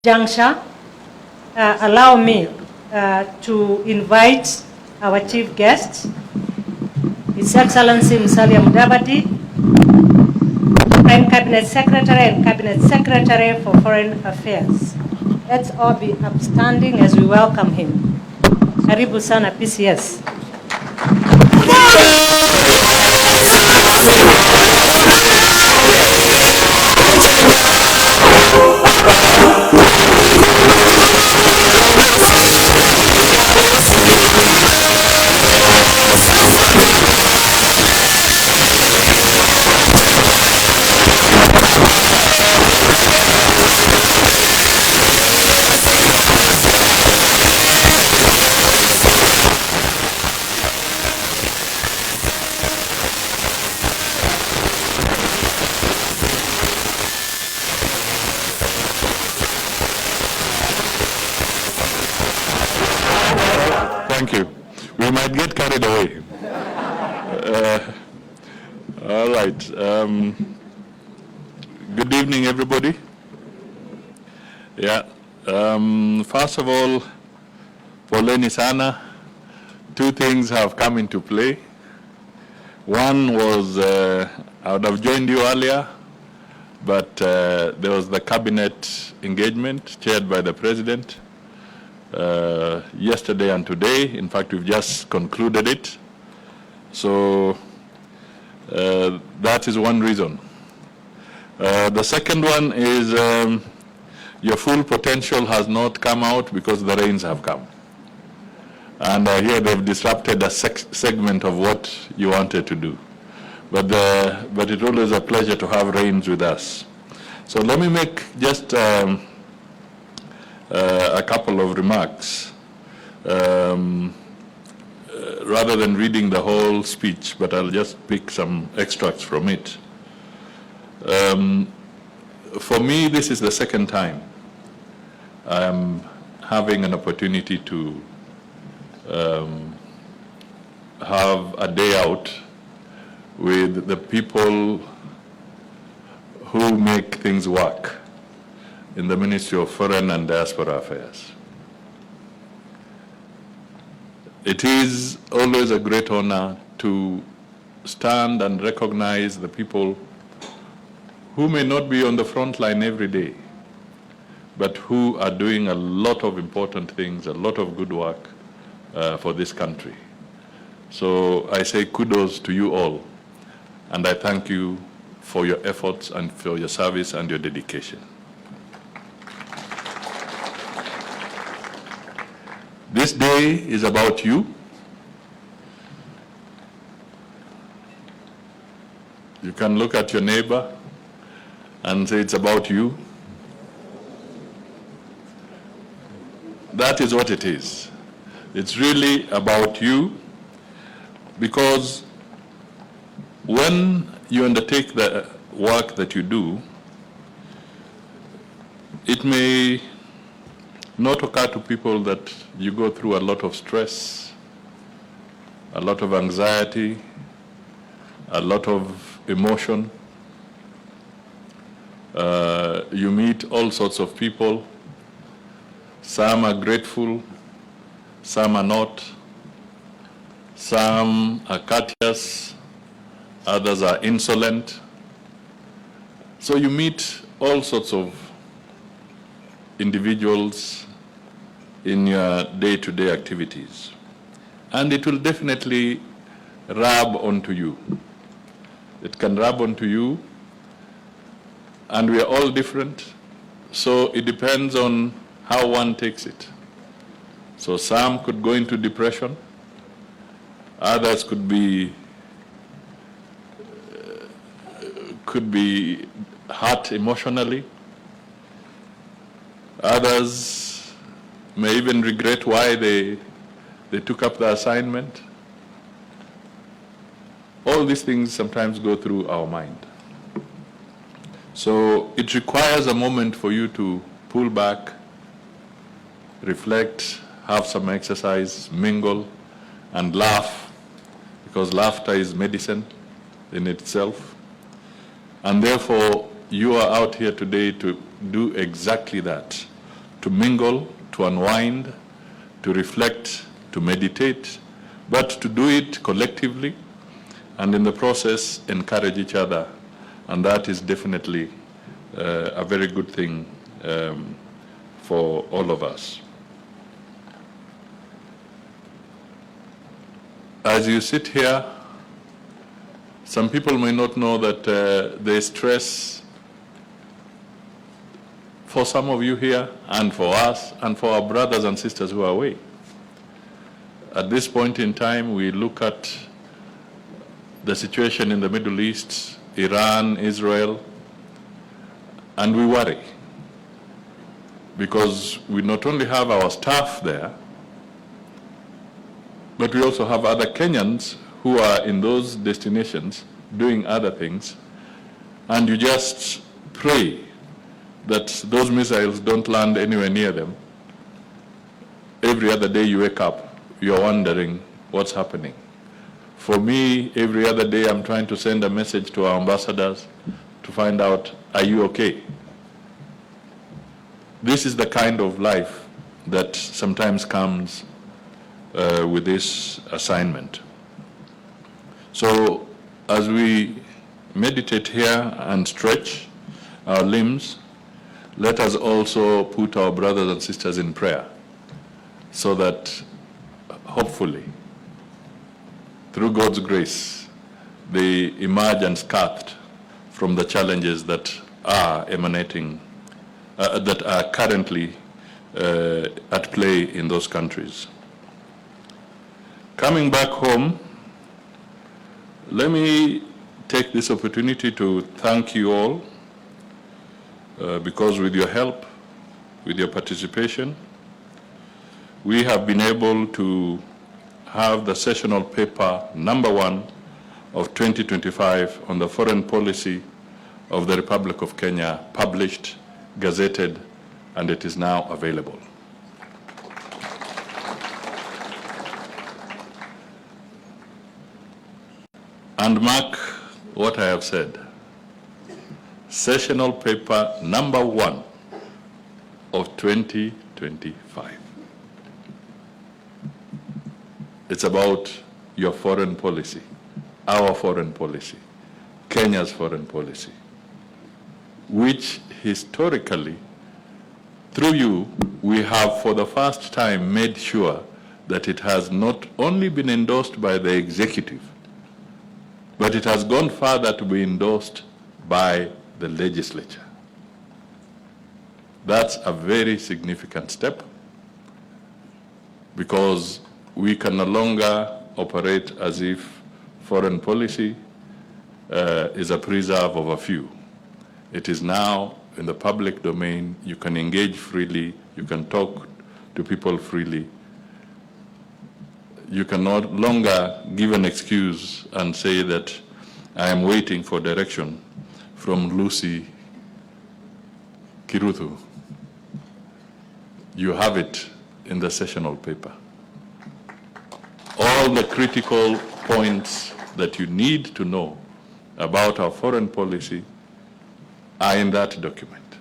juncture, allow me to invite our chief guest, His Excellency Musalia Mudavadi, Prime Cabinet Secretary and Cabinet Secretary for Foreign Affairs. Let's all be upstanding as we welcome him. Karibu sana PCS. Thank you. We might get carried away. All right. Good evening, everybody. Yeah. First of all, poleni sana. Two things have come into play. One was I would have joined you earlier, but there was the cabinet engagement chaired by the president. Yesterday and today. In fact, we've just concluded it. So that is one reason. The second one is your full potential has not come out because the rains have come. And here they've disrupted a segment of what you wanted to do. But it's always a pleasure to have rains with us. So let me make just a couple of remarks rather than reading the whole speech, but I'll just pick some extracts from it. For me, this is the second time I am having an opportunity to have a day out with the people who make things work in the Ministry of Foreign and Diaspora Affairs. It is always a great honor to stand and recognize the people who may not be on the front line every day, but who are doing a lot of important things, a lot of good work for this country. So I say kudos to you all, and I thank you for your efforts and for your service and your dedication. This day is about you. You can look at your neighbor and say it's about you. That is what it is. It's really about you, because when you undertake the work that you do, it may not occur to people that you go through a lot of stress, a lot of anxiety, a lot of emotion. You meet all sorts of people. Some are grateful, some are not. Some are courteous, others are insolent. So you meet all sorts of individuals in your day-to-day activities. And it will definitely rub onto you. It can rub onto you, and we are all different, so it depends on how one takes it. So some could go into depression, others could be hurt emotionally, others may even regret why they took up the assignment. All these things sometimes go through our mind. So it requires a moment for you to pull back, reflect, have some exercise, mingle, and laugh, because laughter is medicine in itself. And therefore, you are out here today to do exactly that. to mingle, to unwind, to reflect, to meditate, but to do it collectively and in the process encourage each other. And that is definitely a very good thing for all of us. As you sit here, some people may not know that there's stress for some of you here and for us and for our brothers and sisters who are away. At this point in time, we look at the situation in the Middle East, Iran, Israel, and we worry because we not only have our staff there, but we also have other Kenyans who are in those destinations doing other things, and you just pray that those missiles don't land anywhere near them. Every other day you wake up, you're wondering what's happening. For me, every other day I'm trying to send a message to our ambassadors to find out, are you okay? This is the kind of life that sometimes comes with this assignment. So as we meditate here and stretch our limbs, let us also put our brothers and sisters in prayer so that hopefully, through God's grace, they emerge unscathed from the challenges that are emanating, that are currently at play in those countries. Coming back home, let me take this opportunity to thank you all because with your help, with your participation, we have been able to have the sessional paper #1 of 2025 on the foreign policy of the Republic of Kenya published, gazetted, and it is now available. And mark what I have said. Sessional paper #1 of 2025. It's about your foreign policy, our foreign policy, Kenya's foreign policy, which historically, through you, we have for the first time made sure that it has not only been endorsed by the executive, but it has gone further to be endorsed by the legislature. That's a very significant step because we can no longer operate as if foreign policy is a preserve of a few. It is now in the public domain. You can engage freely. You can talk to people freely. You can no longer give an excuse and say that I am waiting for direction from Lucy Kiruthu. You have it in the sessional paper. All the critical points that you need to know about our foreign policy are in that document.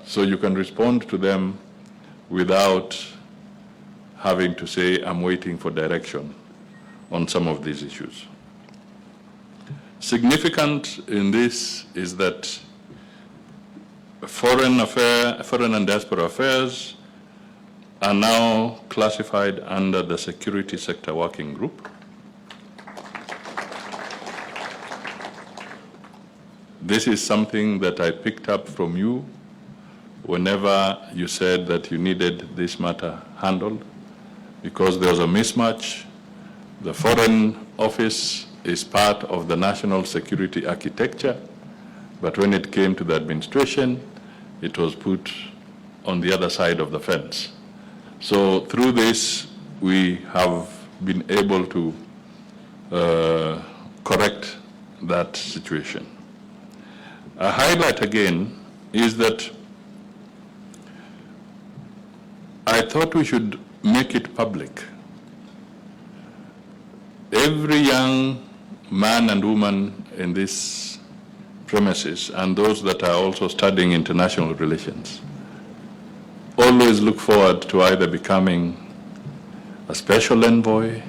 So you can respond to them without having to say, I'm waiting for direction on some of these issues. Significant in this is that foreign and diaspora affairs are now classified under the Security Sector Working Group. This is something that I picked up from you whenever you said that you needed this matter handled, because there was a mismatch. The Foreign Office is part of the national security architecture, but when it came to the administration, it was put on the other side of the fence. So through this, we have been able to correct that situation. A highlight again is that I thought we should make it public. Every young man and woman in this premises and those that are also studying international relations always look forward to either becoming a special envoy,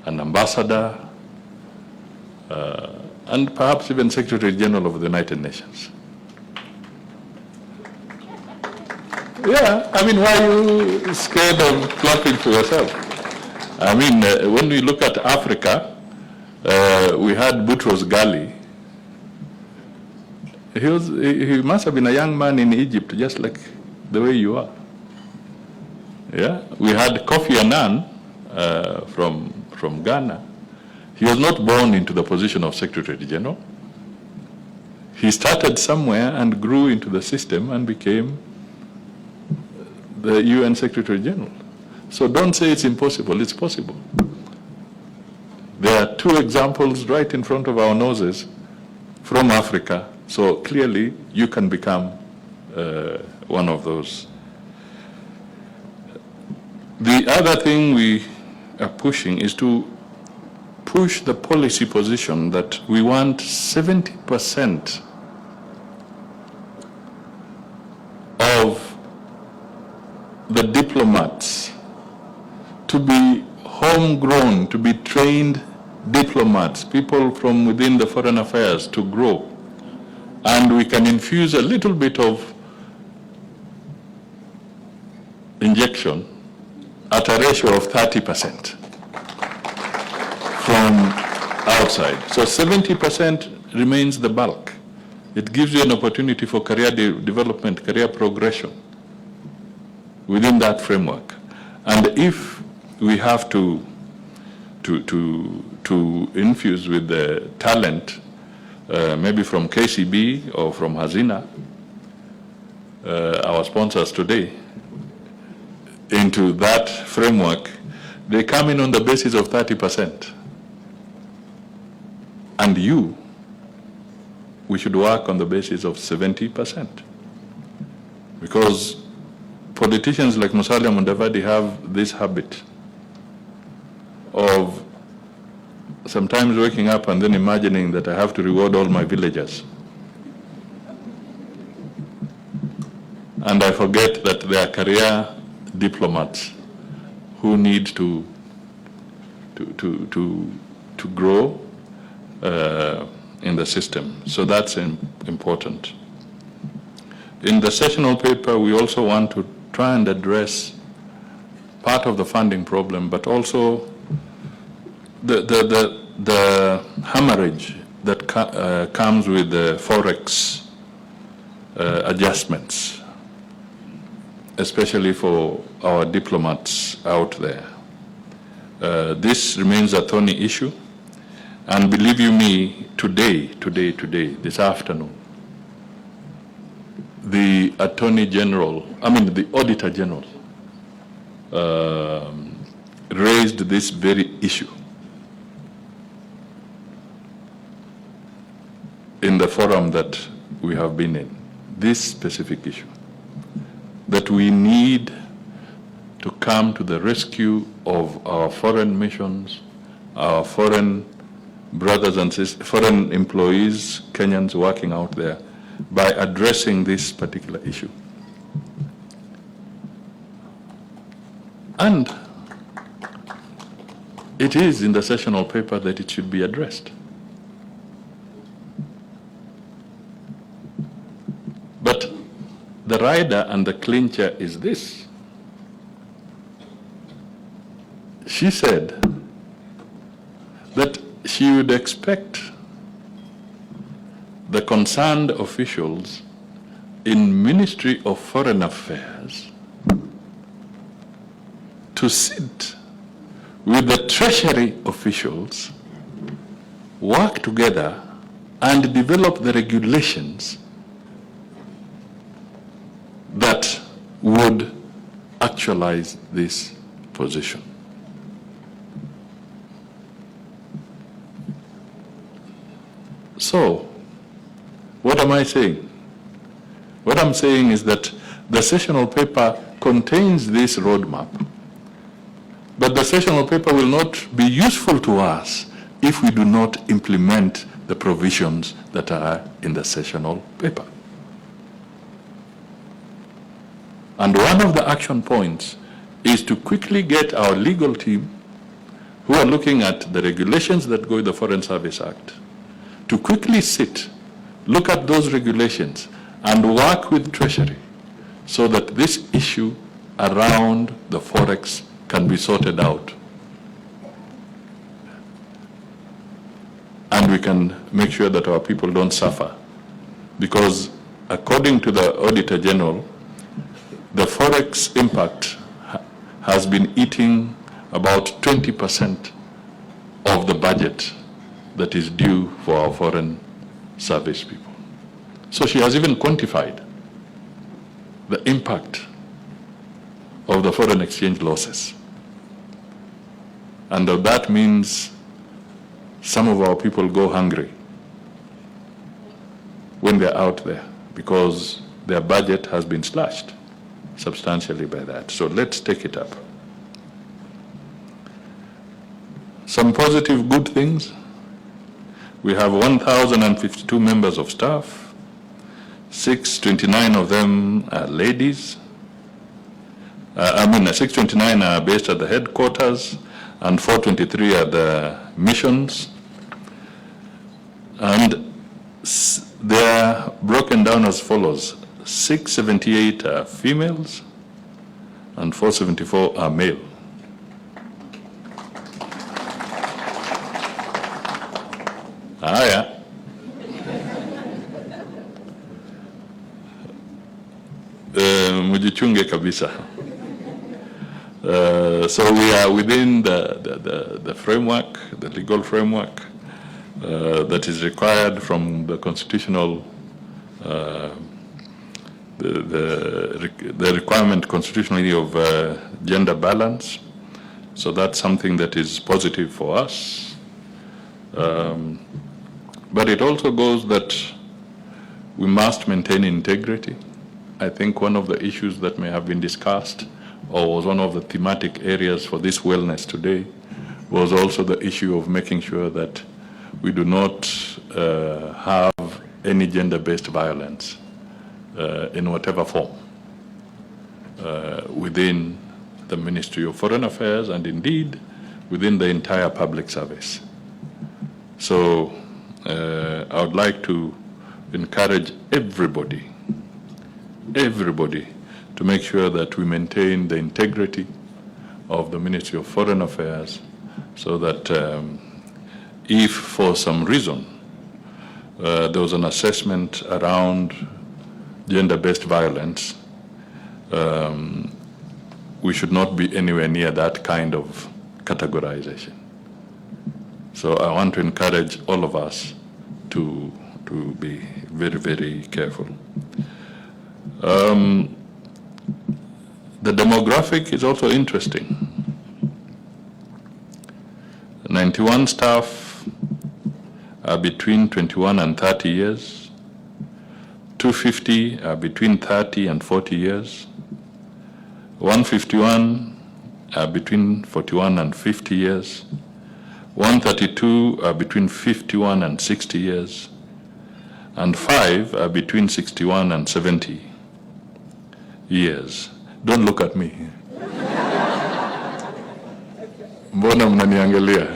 an ambassador, and perhaps even Secretary General of the United Nations. Yeah, I mean, why are you scared of clapping for yourself? I mean, when we look at Africa, we had Boutros Ghali. He must have been a young man in Egypt, just like the way you are. Yeah, we had Kofi Annan from Ghana. He was not born into the position of Secretary General. He started somewhere and grew into the system and became the UN Secretary General. So don't say it's impossible, it's possible. There are two examples right in front of our noses from Africa, so clearly you can become one of those. The other thing we are pushing is to push the policy position that we want 70% of the diplomats to be homegrown, to be trained diplomats, people from within the foreign affairs to grow. And we can infuse a little bit of injection at a ratio of 30% from outside. So 70% remains the bulk. It gives you an opportunity for career development, career progression within that framework. And if we have to infuse with the talent, maybe from KCB or from Hazina, our sponsors today, into that framework, they come in on the basis of 30%. And we should work on the basis of 70%. Because politicians like Musalia Mudavadi have this habit of sometimes waking up and then imagining that I have to reward all my villagers. And I forget that they are career diplomats who need to grow in the system. So that's important. In the sessional paper, we also want to try and address part of the funding problem, but also the hemorrhage that comes with the forex adjustments, especially for our diplomats out there. This remains a thorny issue, and believe you me, today, this afternoon, the Attorney General, the Auditor General, raised this very issue in the forum that we have been in, this specific issue, that we need to come to the rescue of our foreign missions, our foreign brothers and sisters, foreign employees, Kenyans working out there, by addressing this particular issue. And it is in the sessional paper that it should be addressed. But the rider and the clincher is this. She said that she would expect the concerned officials in Ministry of Foreign Affairs to sit with the Treasury officials, work together and develop the regulations that would actualize this position. So, what am I saying? What I'm saying is that the sessional paper contains this roadmap, but the sessional paper will not be useful to us if we do not implement the provisions that are in the sessional paper. And one of the action points is to quickly get our legal team, who are looking at the regulations that go with the Foreign Service Act, to quickly sit, look at those regulations, and work with Treasury so that this issue around the Forex can be sorted out. And we can make sure that our people don't suffer. Because according to the Auditor General, the Forex impact has been eating about 20% of the budget that is due for our foreign service people. So she has even quantified the impact of the foreign exchange losses. And that means some of our people go hungry when they're out there because their budget has been slashed substantially by that. So let's take it up. Some positive good things. We have 1,052 members of staff. 629 of them are ladies. 629 are based at the headquarters, and 423 are the missions. And they are broken down as follows. 678 are females, and 474 are male. Yeah. Mujichunge kabisa. So we are within the framework, the legal framework that is required from the constitutional, the requirement constitutionally of gender balance. So that's something that is positive for us. But it also goes that we must maintain integrity. I think one of the issues that may have been discussed, or was one of the thematic areas for this wellness today, was also the issue of making sure that we do not have any gender-based violence in whatever form within the Ministry of Foreign Affairs and indeed within the entire public service. So I would like to encourage everybody to make sure that we maintain the integrity of the Ministry of Foreign Affairs so that if for some reason there was an assessment around gender-based violence, we should not be anywhere near that kind of categorization. So I want to encourage all of us to be very, very careful. The demographic is also interesting. 91 staff are between 21 and 30 years. 250 are between 30 and 40 years. 151 are between 41 and 50 years. 132 are between 51 and 60 years. And 5 are between 61 and 70 years. Don't look at me. Mbona mnaniangalia?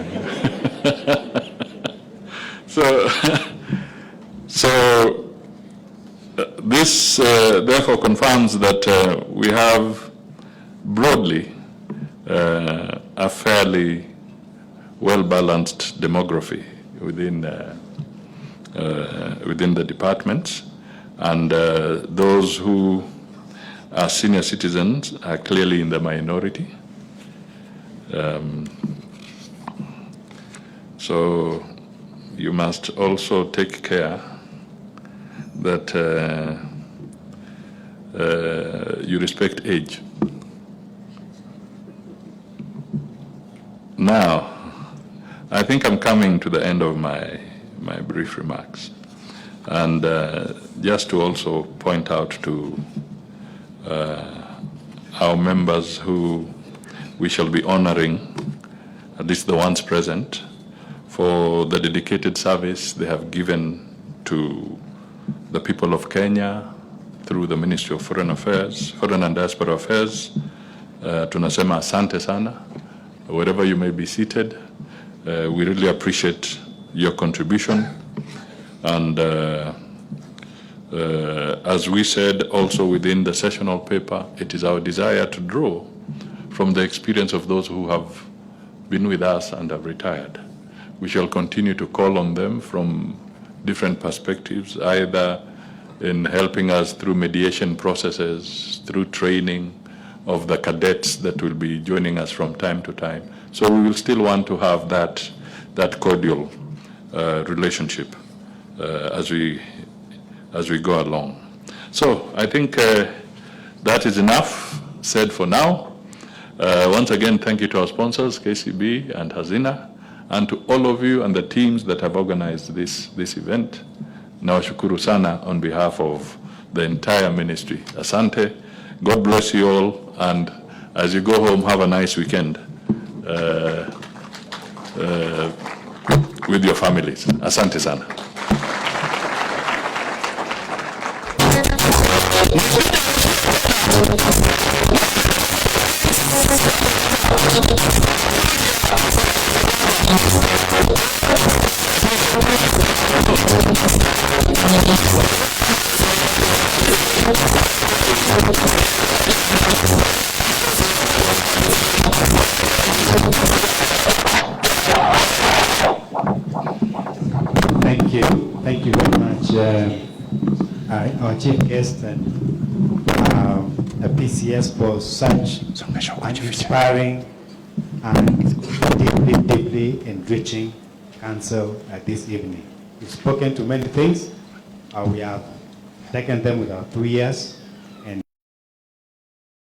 So this therefore confirms that we have broadly a fairly well-balanced demography within the departments, and those who are senior citizens are clearly in the minority. So you must also take care that you respect age. Now, I think I'm coming to the end of my brief remarks. And just to also point out to our members who we shall be honoring, at least the ones present, for the dedicated service they have given to the people of Kenya through the Ministry of Foreign Affairs, Foreign and Diaspora Affairs. Tunasema asante sana, wherever you may be seated. We really appreciate your contribution. And as we said also within the sessional paper, it is our desire to draw from the experience of those who have been with us and have retired. We shall continue to call on them from different perspectives, either in helping us through mediation processes, through training of the cadets that will be joining us from time to time. So we will still want to have that cordial relationship as we go along. So I think that is enough said for now. Once again, thank you to our sponsors, KCB and Hazina, and to all of you and the teams that have organized this event. Nawashukuru sana on behalf of the entire ministry. Asante. God bless you all, and as you go home, have a nice weekend with your families. Asante sana. Thank you very much, our chief guest and PCS for such an inspiring and deeply enriching council this evening. We've spoken to many things. We have taken them with our 2 years.